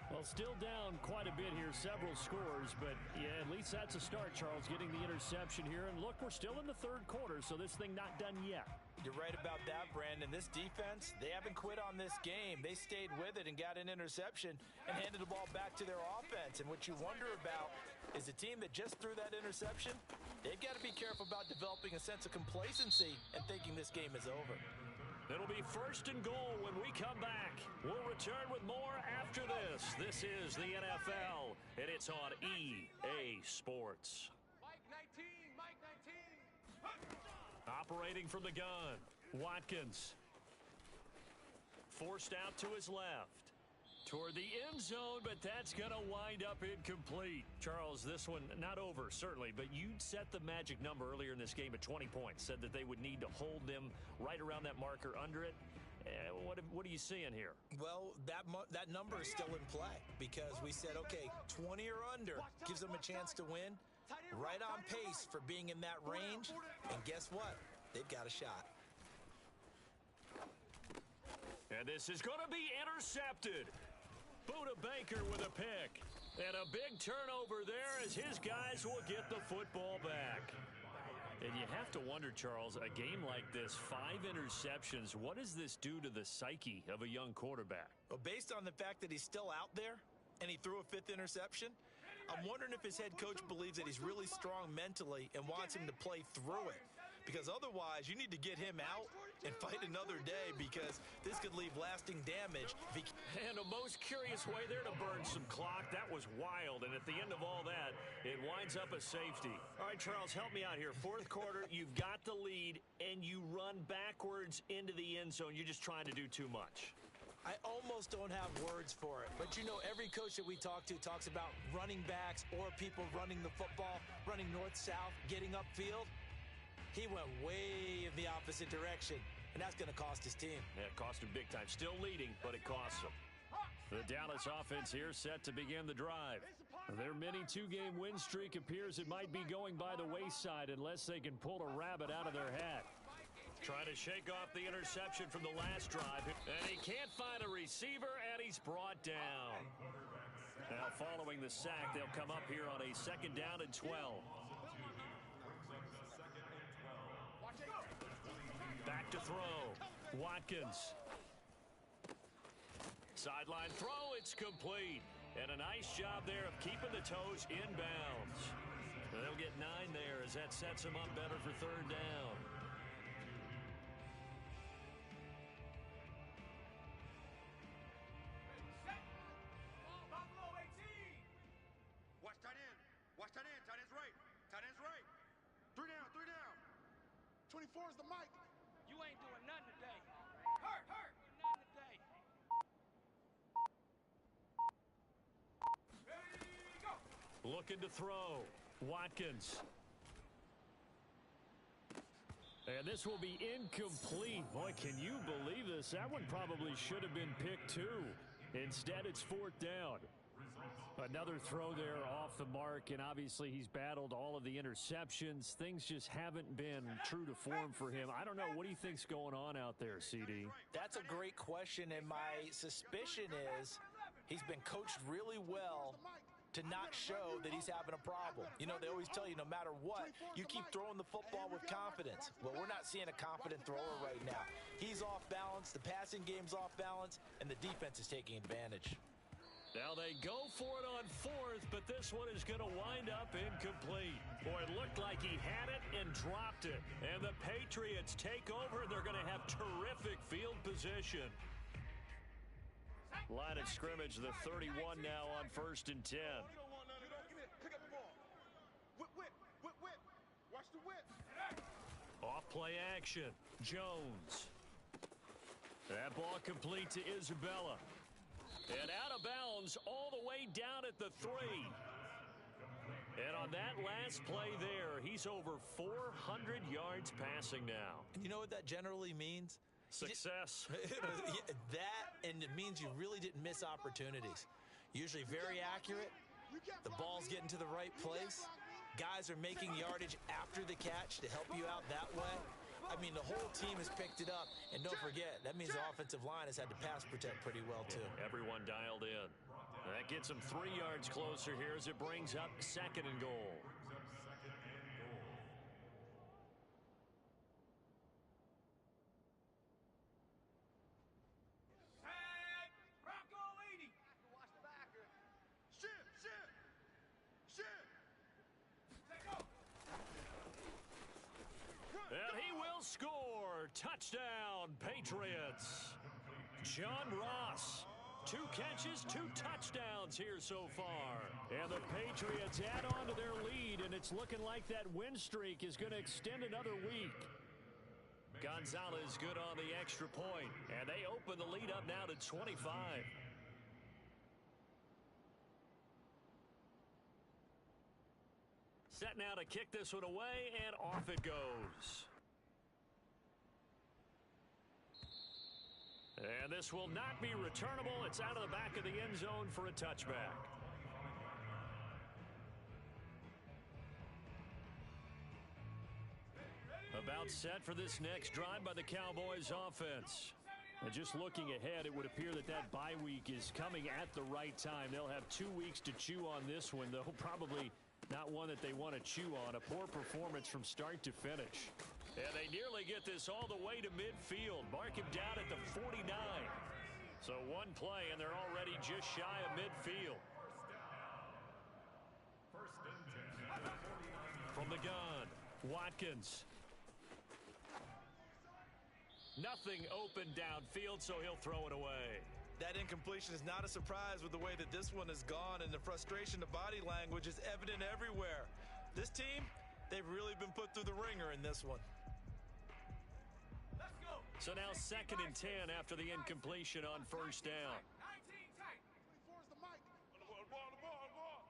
[SPEAKER 1] Well, still down quite a bit here, several scores, but yeah, at least that's a start, Charles, getting the interception here. And look, we're still in the 3rd quarter, so this thing not done yet.
[SPEAKER 3] You're right about that, Brandon. This defense, they haven't quit on this game. They stayed with it and got an interception and handed the ball back to their offense. And what you wonder about is a team that just threw that interception, they've got to be careful about developing a sense of complacency and thinking this game is over.
[SPEAKER 1] It'll be 1st and goal when we come back. We'll return with more after this. This is the NFL, and it's on EA Sports.
[SPEAKER 4] Mike 19, Mike 19.
[SPEAKER 1] Operating from the gun, Watkins. Forced out to his left. Toward the end zone, but that's going to wind up incomplete. Charles, this one not over, certainly, but you set the magic number earlier in this game at 20 points, said that they would need to hold them right around that marker under it. What are you seeing here?
[SPEAKER 3] Well, that number is still in play because we said, okay, 20 or under gives them a chance to win. Right on pace for being in that range, and guess what? They've got a shot.
[SPEAKER 1] And this is going to be intercepted. Buda Baker with a pick. And a big turnover there as his guys will get the football back. And you have to wonder, Charles, a game like this, 5 interceptions, what does this do to the psyche of a young quarterback?
[SPEAKER 3] Well, based on the fact that he's still out there and he threw a 5th interception, I'm wondering if his head coach believes that he's really strong mentally and wants him to play through it. Because otherwise, you need to get him out and fight another day because this could leave lasting damage.
[SPEAKER 1] And a most curious way there to burn some clock. That was wild. And at the end of all that, it winds up a safety. All right, Charles, help me out here. 4th quarter, you've got the lead, and you run backwards into the end zone. You're just trying to do too much.
[SPEAKER 3] I almost don't have words for it. But, you know, every coach that we talk to talks about running backs or people running the football, running north-south, getting upfield. He went way in the opposite direction, and that's going to cost his team.
[SPEAKER 1] Yeah, it cost him big time. Still leading, but it costs him. The Dallas offense here set to begin the drive. Their mini 2-game win streak appears it might be going by the wayside unless they can pull a rabbit out of their hat. Trying to shake off the interception from the last drive. And he can't find a receiver, and he's brought down. Now, following the sack, they'll come up here on a 2nd down and 12. Back to throw. Watkins. Sideline throw, it's complete. And a nice job there of keeping the toes inbounds. They'll get 9 there as that sets them up better for 3rd down.
[SPEAKER 5] Watch tight end. Watch tight end. Tight end's right. Tight end's right. 3 down. 3 down. 24 is the mic.
[SPEAKER 4] You ain't doing nothing today. Hurt. Doing nothing today. Ready, go.
[SPEAKER 1] Looking to throw. Watkins. And this will be incomplete. Boy, can you believe this? That one probably should have been picked too. Instead, it's 4th down. Another throw there off the mark, and obviously he's battled all of the interceptions. Things just haven't been true to form for him. I don't know. What do you think's going on out there, CD?
[SPEAKER 3] That's a great question, and my suspicion is he's been coached really well to not show that he's having a problem. You know, they always tell you no matter what, you keep throwing the football with confidence. Well, we're not seeing a confident thrower right now. He's off balance, the passing game's off balance, and the defense is taking advantage.
[SPEAKER 1] Now they go for it on 4th, but this one is going to wind up incomplete. Boy, it looked like he had it and dropped it. And the Patriots take over. They're going to have terrific field position. Line of scrimmage, the 31 now on 1st and 10.
[SPEAKER 5] You don't want none of that. Pick up the ball. Whip. Watch the whip.
[SPEAKER 1] Off play action. Jones. That ball complete to Isabella. And out of bounds all the way down at the 3. And on that last play there, he's over 400 yards passing now.
[SPEAKER 3] And you know what that generally means?
[SPEAKER 1] Success.
[SPEAKER 3] That, and it means you really didn't miss opportunities. Usually very accurate. The ball's getting to the right place. Guys are making yardage after the catch to help you out that way. I mean, the whole team has picked it up. And don't forget, that means the offensive line has had to pass protect pretty well, too.
[SPEAKER 1] Everyone dialed in. That gets him 3 yards closer here as it brings up 2nd and goal.
[SPEAKER 4] Bronco 80.
[SPEAKER 6] Watch the backer.
[SPEAKER 5] Shit.
[SPEAKER 1] And he will score. Touchdown, Patriots. John Ross. 2 catches, 2 touchdowns here so far. And the Patriots add on to their lead, and it's looking like that win streak is going to extend another week. Gonzalez good on the extra point, and they open the lead up now to 25. Set now to kick this one away, and off it goes. And this will not be returnable. It's out of the back of the end zone for a touchback. About set for this next drive by the Cowboys offense. And just looking ahead, it would appear that that bye week is coming at the right time. They'll have 2 weeks to chew on this one, though probably not one that they want to chew on. A poor performance from start to finish. And they nearly get this all the way to midfield. Mark him down at the 49. So one play, and they're already just shy of midfield. From the gun, Watkins. Nothing open downfield, so he'll throw it away.
[SPEAKER 3] That incompletion is not a surprise with the way that this one has gone, and the frustration of body language is evident everywhere. This team, they've really been put through the ringer in this one.
[SPEAKER 4] Let's go.
[SPEAKER 1] So now 2nd and 10 after the incompletion on 1st down.
[SPEAKER 4] 19 tight.
[SPEAKER 5] 24 is the mic. On the ball.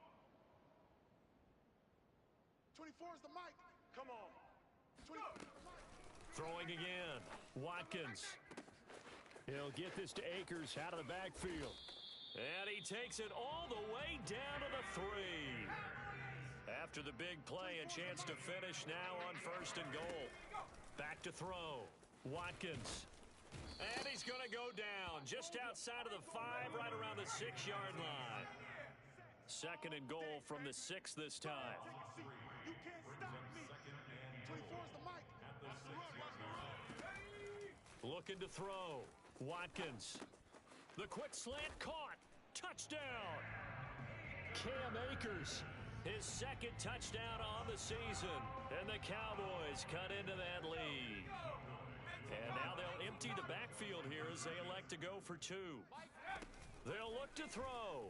[SPEAKER 5] 24 is the mic. Come on. 24 is the mic.
[SPEAKER 1] Throwing again. Watkins. He'll get this to Akers out of the backfield. And he takes it all the way down to the 3. After the big play, a chance to finish now on 1st and goal. Back to throw. Watkins. And he's going to go down just outside of the 5, right around the 6-yard line. Second and goal from the 6 this time.
[SPEAKER 5] You can't stop me. 24 is the mic.
[SPEAKER 1] Looking to throw. Watkins. The quick slant caught. Touchdown. Cam Akers. His second touchdown on the season. And the Cowboys cut into that lead. And now they'll empty the backfield here as they elect to go for 2. They'll look to throw.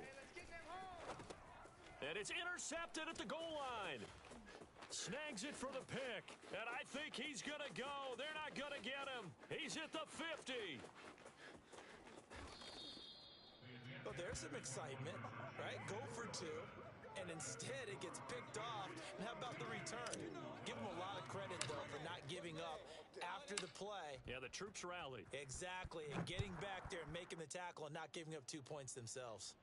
[SPEAKER 1] And it's intercepted at the goal line. Snags it for the pick. And I think he's going to go. They're not going to get him. He's at the 50.
[SPEAKER 3] Well, there's some excitement, right? Go for 2. And instead it gets picked off. And how about the return? Give them a lot of credit, though, for not giving up after the play.
[SPEAKER 1] Yeah, the troops rallied.
[SPEAKER 3] Exactly. And getting back there and making the tackle and not giving up 2 points themselves.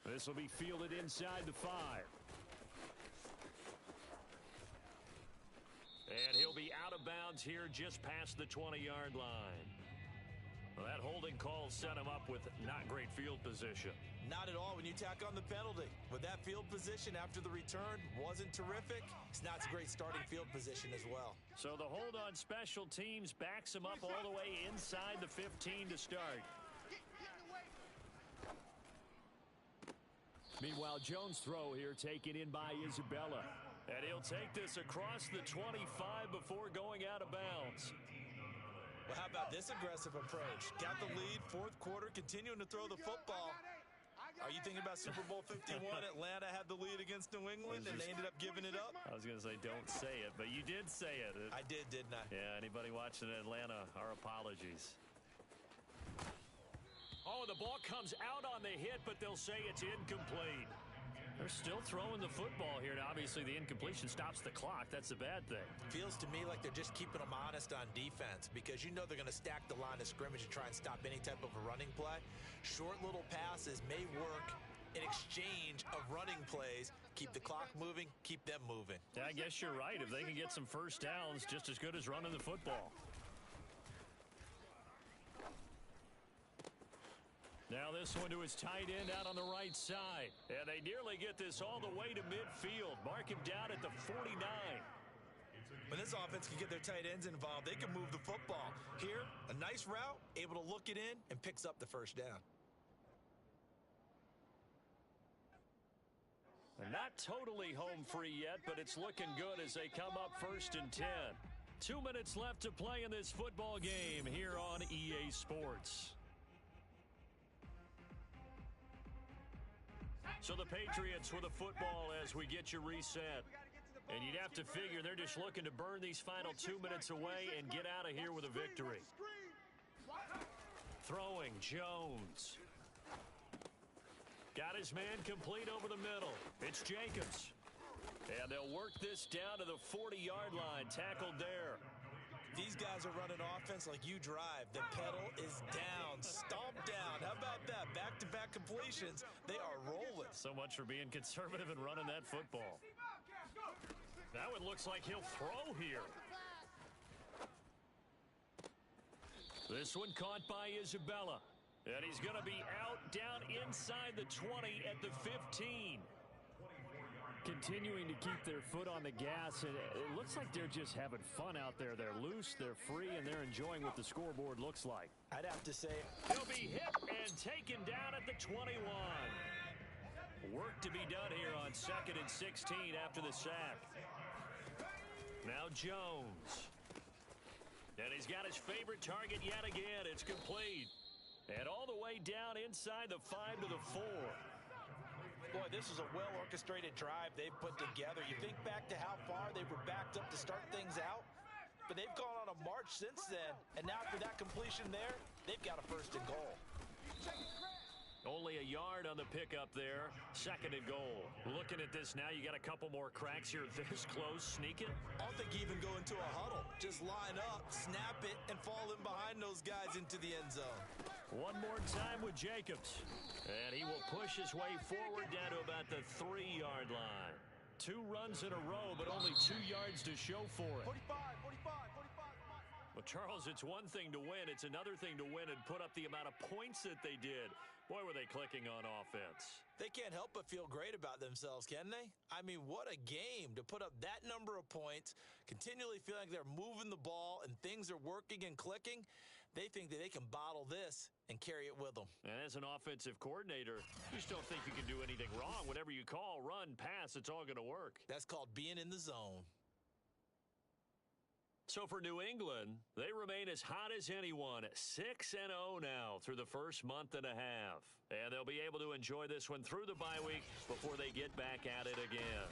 [SPEAKER 1] This will be fielded inside the 5. And he'll be out of bounds here just past the 20-yard line. Well, that holding call set him up with not great field position.
[SPEAKER 3] Not at all when you tack on the penalty. With that field position after the return wasn't terrific, it's not a great starting field position as well.
[SPEAKER 1] So the hold on special teams backs him up all the way inside the 15 to start. Meanwhile, Jones' throw here taken in by Isabella. And he'll take this across the 25 before going out of bounds.
[SPEAKER 3] Well, how about this aggressive approach? Got the lead, fourth quarter, continuing to throw the football. Are you thinking about Super Bowl 51? Atlanta had the lead against New England, and they ended up giving it up?
[SPEAKER 1] I was going to say, don't say it, but you did say it.
[SPEAKER 3] I did, didn't I?
[SPEAKER 1] Yeah, anybody watching Atlanta, our apologies. Oh, the ball comes out on the hit, but they'll say it's incomplete. They're still throwing the football here. Now, obviously, the incompletion stops the clock. That's the bad thing.
[SPEAKER 3] Feels to me like they're just keeping them honest on defense because you know they're going to stack the line of scrimmage and try and stop any type of a running play. Short little passes may work in exchange of running plays. Keep the clock moving, keep them moving.
[SPEAKER 1] Yeah, I guess you're right. If they can get some first downs, just as good as running the football. Now this one to his tight end out on the right side. And they nearly get this all the way to midfield. Mark him down at the 49.
[SPEAKER 3] When this offense can get their tight ends involved, they can move the football. Here, a nice route, able to look it in, and picks up the first down.
[SPEAKER 1] And not totally home free yet, but it's looking good as they come up 1st and 10. 2 minutes left to play in this football game here on EA Sports. So the Patriots with the football as we get you reset. And you'd have to figure they're just looking to burn these final 2 minutes away and get out of here with a victory. Throwing, Jones. Got his man complete over the middle. It's Jacobs. And they'll work this down to the 40-yard line. Tackled there.
[SPEAKER 3] These guys are running offense like you drive. The pedal is down, stomped down. How about that? Back-to-back completions. They are rolling.
[SPEAKER 1] So much for being conservative and running that football. Now it looks like he'll throw here. This one caught by Isabella. And he's going to be out down inside the 20 at the 15. Continuing to keep their foot on the gas, and it looks like they're just having fun out there. They're loose, they're free, and they're enjoying what the scoreboard looks like.
[SPEAKER 3] I'd have to say
[SPEAKER 1] he'll be hit and taken down at the 21. Work to be done here on 2nd and 16 after the sack. Now Jones. And he's got his favorite target yet again. It's complete. And all the way down inside the 5 to the 4.
[SPEAKER 3] Boy, this is a well-orchestrated drive they've put together. You think back to how far they were backed up to start things out, but they've gone on a march since then, and now for that completion there, they've got a 1st and goal.
[SPEAKER 1] Only a yard on the pickup there. 2nd and goal. Looking at this now, you got a couple more cracks here this close. Sneak it.
[SPEAKER 3] I don't think you even go into a huddle. Just line up, snap it, and fall in behind those guys into the end zone.
[SPEAKER 1] One more time with Jacobs. And he will push his way forward down to about the 3-yard line. 2 runs in a row, but only 2 yards to show for it.
[SPEAKER 5] 45.
[SPEAKER 1] Well, Charles, it's one thing to win. It's another thing to win and put up the amount of points that they did. Boy, were they clicking on offense.
[SPEAKER 3] They can't help but feel great about themselves, can they? I mean, what a game to put up that number of points, continually feeling like they're moving the ball and things are working and clicking. They think that they can bottle this and carry it with them.
[SPEAKER 1] And as an offensive coordinator, you just don't think you can do anything wrong. Whatever you call, run, pass, it's all going to work.
[SPEAKER 3] That's called being in the zone.
[SPEAKER 1] So for New England, they remain as hot as anyone, 6-0 now through the first month and a half. And they'll be able to enjoy this one through the bye week before they get back at it again.